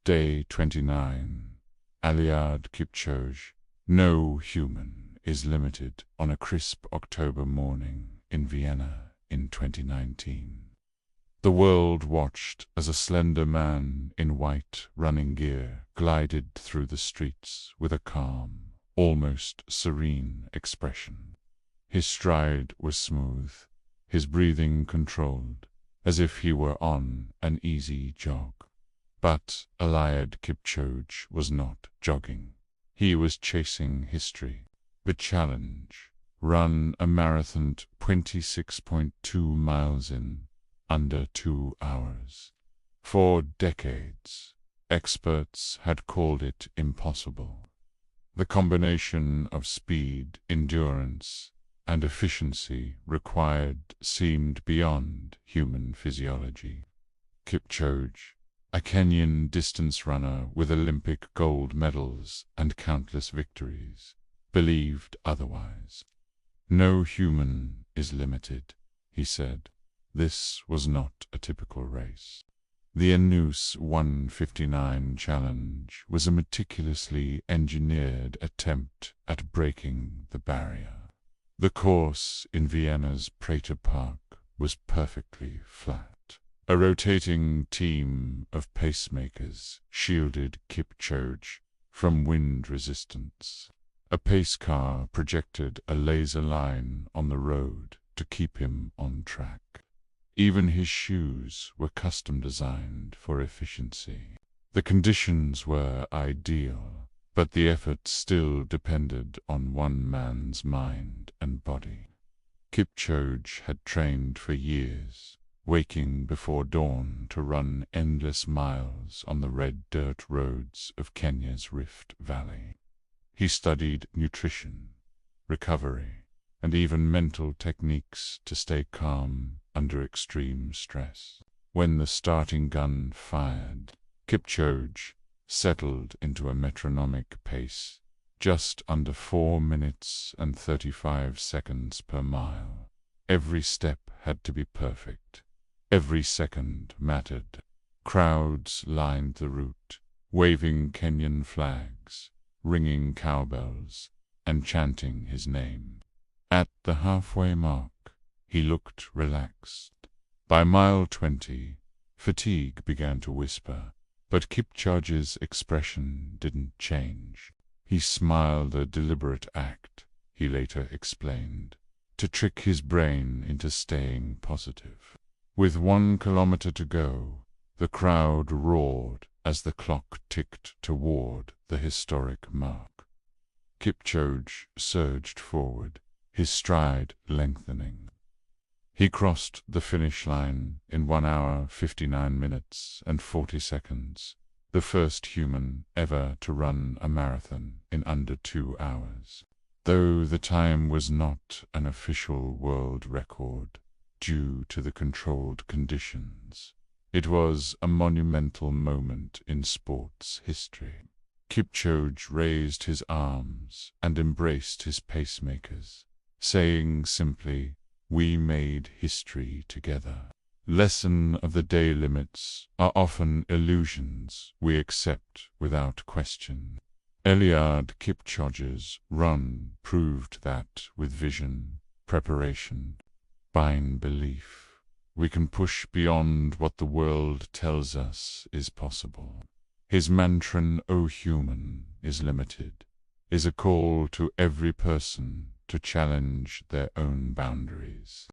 Day 29. Eliud Kipchoge. No human is limited on a crisp October morning in Vienna in 2019. The world watched as a slender man in white running gear glided through the streets with a calm, almost serene expression. His stride was smooth, his breathing controlled, as if he were on an easy jog. But Eliud Kipchoge was not jogging. He was chasing history. The challenge: run a marathon 26.2 miles in under 2 hours. For decades, experts had called it impossible. The combination of speed, endurance, and efficiency required seemed beyond human physiology. Kipchoge, a Kenyan distance runner with Olympic gold medals and countless victories, believed otherwise. No human is limited, he said. This was not a typical race. The Anus 159 challenge was a meticulously engineered attempt at breaking the barrier. The course in Vienna's Prater Park was perfectly flat. A rotating team of pacemakers shielded Kipchoge from wind resistance. A pace car projected a laser line on the road to keep him on track. Even his shoes were custom designed for efficiency. The conditions were ideal, but the effort still depended on one man's mind and body. Kipchoge had trained for years, waking before dawn to run endless miles on the red dirt roads of Kenya's Rift Valley. He studied nutrition, recovery, and even mental techniques to stay calm under extreme stress. When the starting gun fired, Kipchoge settled into a metronomic pace, just under 4 minutes and 35 seconds per mile. Every step had to be perfect. Every second mattered. Crowds lined the route, waving Kenyan flags, ringing cowbells, and chanting his name. At the halfway mark, he looked relaxed. By mile 20, fatigue began to whisper, but Kipchoge's expression didn't change. He smiled, a deliberate act, he later explained, to trick his brain into staying positive. With 1 kilometer to go, the crowd roared as the clock ticked toward the historic mark. Kipchoge surged forward, his stride lengthening. He crossed the finish line in 1 hour 59 minutes and 40 seconds, the first human ever to run a marathon in under 2 hours. Though the time was not an official world record due to the controlled conditions, it was a monumental moment in sports history. Kipchoge raised his arms and embraced his pacemakers, saying simply, "We made history together." Lesson of the day: limits are often illusions we accept without question. Eliud Kipchoge's run proved that with vision, preparation, and belief, we can push beyond what the world tells us is possible. His mantra, "No human is limited," is a call to every person to challenge their own boundaries.